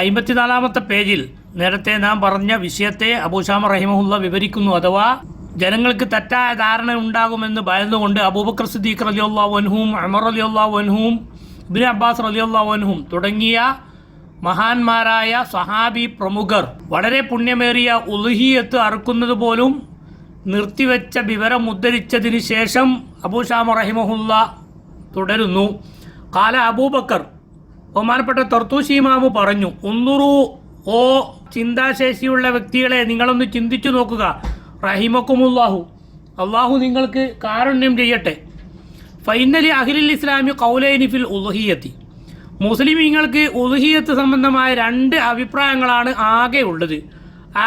54-ാമത്തെ പേജിൽ നേരത്തെ നാം പറഞ്ഞ വിഷയത്തെ അബൂശാമ റഹിമഹുല്ല വിവരിക്കുന്നു. അഥവാ ജനങ്ങൾക്ക് തെറ്റായ ധാരണ ഉണ്ടാകുമെന്ന് ഭയന്നുകൊണ്ട് അബൂബക്കർ സിദ്ദീഖ് റളിയല്ലാഹു അൻഹും ഉമർ റളിയല്ലാഹു അൻഹും ഇബ്നു അബ്ബാസ് റളിയല്ലാഹു അൻഹും തുടങ്ങിയ മഹാന്മാരായ സഹാബി പ്രമുഖർ വളരെ പുണ്യമേറിയ ഉളുഹിയത്ത് അറുക്കുന്നത് പോലും നിർത്തിവെച്ച വിവരം ഉദ്ധരിച്ചതിന് ശേഷം അബൂശാമ റഹിമഹുല്ല തുടരുന്നു. കാല അബൂബക്കർ, ബഹുമാനപ്പെട്ട തർത്തൂശി ഇമാമു പറഞ്ഞു, ഉന്നുറു, ഓ ചിന്താശേഷിയുള്ള വ്യക്തികളെ നിങ്ങളൊന്ന് ചിന്തിച്ചു നോക്കുക. റഹിമക്കുമുല്ലാഹു, അള്ളാഹു നിങ്ങൾക്ക് കാരുണ്യം ചെയ്യട്ടെ. ഫൈനലി അഹ്ലിൽ ഇസ്ലാമി ഖൗലൈനി ഫിൽ ഉളുഹിയത്തി, മുസ്ലിമീങ്ങൾക്ക് ഉളുഹിയത്ത് സംബന്ധമായ 2 അഭിപ്രായങ്ങളാണ് ആകെ ഉള്ളത്.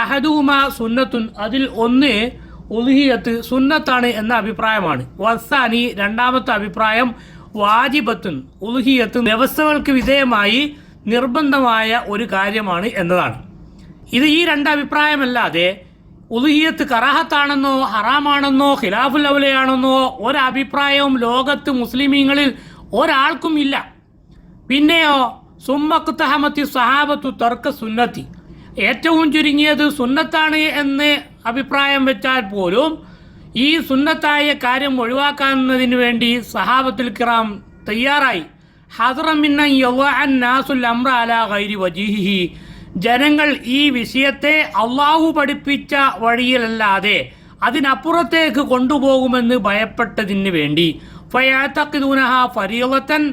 അഹദുഹുമ സുന്നത്തുൻ, അതിൽ ഒന്ന് ഉളുഹിയത്ത് സുന്നത്താണ് എന്ന അഭിപ്രായമാണ്. വസാനി, രണ്ടാമത്തെ അഭിപ്രായം വാജിബത്തുൻ, ഉളുഹിയത്ത് വ്യവസ്ഥകൾക്ക് വിധേയമായി നിർബന്ധമായ ഒരു കാര്യമാണ് എന്നതാണ്. ഇത് ഈ 2 അഭിപ്രായമല്ലാതെ ഉളുഹിയത്ത് കറാഹത്താണെന്നോ ഹറാമാണെന്നോ ഖിലാഫുൽ ഔലയാണെന്നോ ഒരഭിപ്രായവും ലോകത്ത് മുസ്ലിമീങ്ങളിൽ ഒരാൾക്കും ഇല്ല. പിന്നെയോ സുമ്മഖ്തഹമത്തി സഹാബത്തു തർക്ക സുന്നത്തി, ഏറ്റവും ചുരുങ്ങിയത് സുന്നത്താണ് എന്ന് അഭിപ്രായം വെച്ചാൽ പോലും ഈ സുന്നത്തായ കാര്യം ഒഴിവാക്കുന്നതിന് വേണ്ടി സഹാബത്തുൽ കിറാം തയ്യാറായി. ഹദ്റമിന്ന യവഅൻ നാസുൽ അംറ അലാ ഗൈരി വജീഹിഹി, ജനങ്ങൾ ഈ വിഷയത്തെ അള്ളാഹു പഠിപ്പിച്ച വഴിയിലല്ലാതെ അതിനപ്പുറത്തേക്ക് കൊണ്ടുപോകുമെന്ന് ഭയപ്പെട്ടതിന് വേണ്ടി ഫയഅതഖിദൂനഹ ഫരീളതൻ,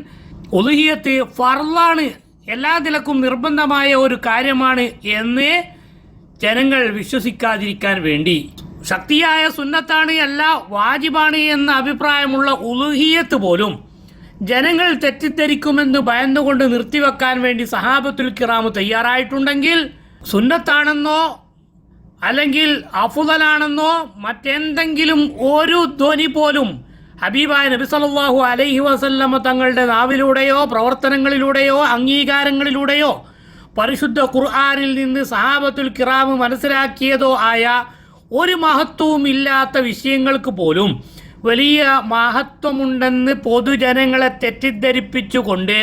ഉളുഹിയത്ത് ഫർളാണ്, എല്ലാ നിലക്കും നിർബന്ധമായ ഒരു കാര്യമാണ് എന്ന് ജനങ്ങൾ വിശ്വസിക്കാതിരിക്കാൻ വേണ്ടി ശക്തിയായ സുന്നത്താണ് അല്ല വാജിബാണ് എന്ന അഭിപ്രായമുള്ള ഉളുഹിയത്ത് പോലും ജനങ്ങൾ തെറ്റിദ്ധരിക്കുമെന്ന് ഭയന്നുകൊണ്ട് നിർത്തിവെക്കാൻ വേണ്ടി സഹാബത്തുൽ കിറാമ് തയ്യാറായിട്ടുണ്ടെങ്കിൽ സുന്നത്താണെന്നോ അല്ലെങ്കിൽ അഫ്ളലാണെന്നോ മറ്റെന്തെങ്കിലും ഒരു ധ്വനി പോലും ഹബീബായ നബി സല്ലല്ലാഹു അലൈഹി വസല്ലമ തങ്ങളുടെ നാവിലൂടെയോ പ്രവർത്തനങ്ങളിലൂടെയോ അംഗീകാരങ്ങളിലൂടെയോ പരിശുദ്ധ ഖുർആനിൽ നിന്ന് സഹാബത്തുൽ കിറാമ് മനസ്സിലാക്കിയതോ ആയ ഒരു മഹത്വവും ഇല്ലാത്ത വിഷയങ്ങൾക്ക് പോലും വലിയ മഹത്വമുണ്ടെന്ന് പൊതുജനങ്ങളെ തെറ്റിദ്ധരിപ്പിച്ചുകൊണ്ട്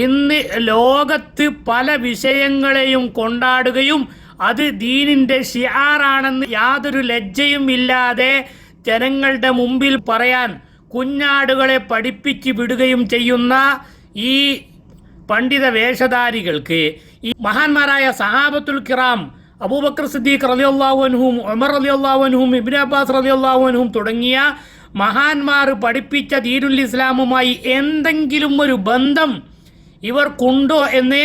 ഇന്ന് ലോകത്ത് പല വിഷയങ്ങളെയും കൊണ്ടാടുകയും അത് ദീനിൻ്റെ ഷിആറാണെന്ന് യാതൊരു ലജ്ജയും ഇല്ലാതെ ജനങ്ങളുടെ മുമ്പിൽ പറയാൻ കുഞ്ഞാടുകളെ പഠിപ്പിച്ച് വിടുകയും ചെയ്യുന്ന ഈ പണ്ഡിത വേഷധാരികൾക്ക് ഈ മഹാന്മാരായ സഹാബത്തുൽ കിറാം അബൂബക്കർ സിദ്ദീഖ് റളിയല്ലാഹു അൻഹും ഉമർ റളിയല്ലാഹു അൻഹും ഇബ്നു അബ്ബാസ് റളിയല്ലാഹു അൻഹും തുടങ്ങിയ മഹാന്മാർ പഠിപ്പിച്ച ദീനുൽ ഇസ്ലാമുമായി എന്തെങ്കിലും ഒരു ബന്ധം ഇവർക്കുണ്ടോ എന്ന്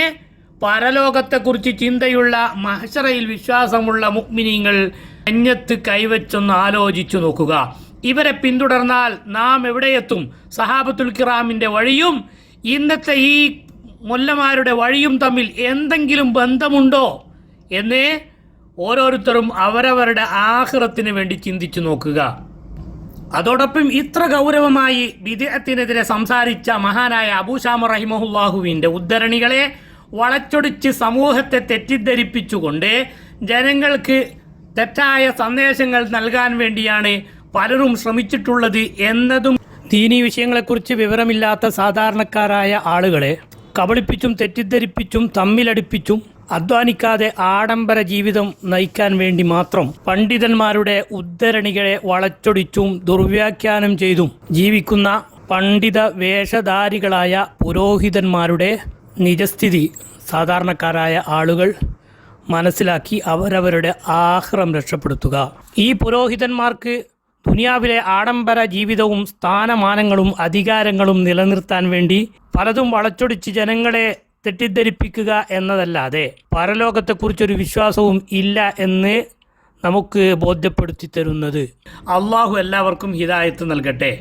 പരലോകത്തെക്കുറിച്ച് ചിന്തയുള്ള മഹ്ശറയിൽ വിശ്വാസമുള്ള മുഅ്മിനീങ്ങൾ നെഞ്ഞത്ത് കൈവച്ചൊന്ന് ആലോചിച്ചു നോക്കുക. ഇവരെ പിന്തുടർന്നാൽ നാം എവിടെയെത്തും? സഹാബത്തുൽ കിറാമിൻ്റെ വഴിയും ഇന്നത്തെ ഈ മൊല്ലമാരുടെ വഴിയും തമ്മിൽ എന്തെങ്കിലും ബന്ധമുണ്ടോ എന്ന് ഓരോരുത്തരും അവരവരുടെ ആഖിറത്തിന് വേണ്ടി ചിന്തിച്ചു നോക്കുക. അതോടൊപ്പം ഇത്ര ഗൗരവമായി ബിദ്അത്തിനെതിരെ സംസാരിച്ച മഹാനായ അബൂശാമ റഹിമഹുല്ലാഹുവിൻ്റെ ഉദ്ധരണികളെ വളച്ചൊടിച്ച് സമൂഹത്തെ തെറ്റിദ്ധരിപ്പിച്ചുകൊണ്ട് ജനങ്ങൾക്ക് തെറ്റായ സന്ദേശങ്ങൾ നൽകാൻ വേണ്ടിയാണ് പലരും ശ്രമിച്ചിട്ടുള്ളത് എന്നതും ദീനീ വിഷയങ്ങളെക്കുറിച്ച് വിവരമില്ലാത്ത സാധാരണക്കാരായ ആളുകളെ കബളിപ്പിച്ചും തെറ്റിദ്ധരിപ്പിച്ചും തമ്മിലടിപ്പിച്ചും അധ്വാനിക്കാതെ ആഡംബര ജീവിതം നയിക്കാൻ വേണ്ടി മാത്രം പണ്ഡിതന്മാരുടെ ഉദ്ധരണികളെ വളച്ചൊടിച്ചും ദുർവ്യാഖ്യാനം ചെയ്തും ജീവിക്കുന്ന പണ്ഡിത വേഷധാരികളായ പുരോഹിതന്മാരുടെ നിജസ്ഥിതി സാധാരണക്കാരായ ആളുകൾ മനസ്സിലാക്കി അവരവരുടെ ആഖിറം രക്ഷപ്പെടുത്തുക. ഈ പുരോഹിതന്മാർക്ക് ദുനിയാവിലെ ആഡംബര ജീവിതവും സ്ഥാനമാനങ്ങളും അധികാരങ്ങളും നിലനിർത്താൻ വേണ്ടി പലതും വളച്ചൊടിച്ച് ജനങ്ങളെ തെറ്റിദ്ധരിപ്പിക്കുക എന്നതല്ലാതെ പരലോകത്തെക്കുറിച്ചൊരു വിശ്വാസവും ഇല്ല എന്ന് നമുക്ക് ബോധ്യപ്പെടുത്തി തരുന്നത്. അള്ളാഹു എല്ലാവർക്കും ഹിദായത്ത് നൽകട്ടെ.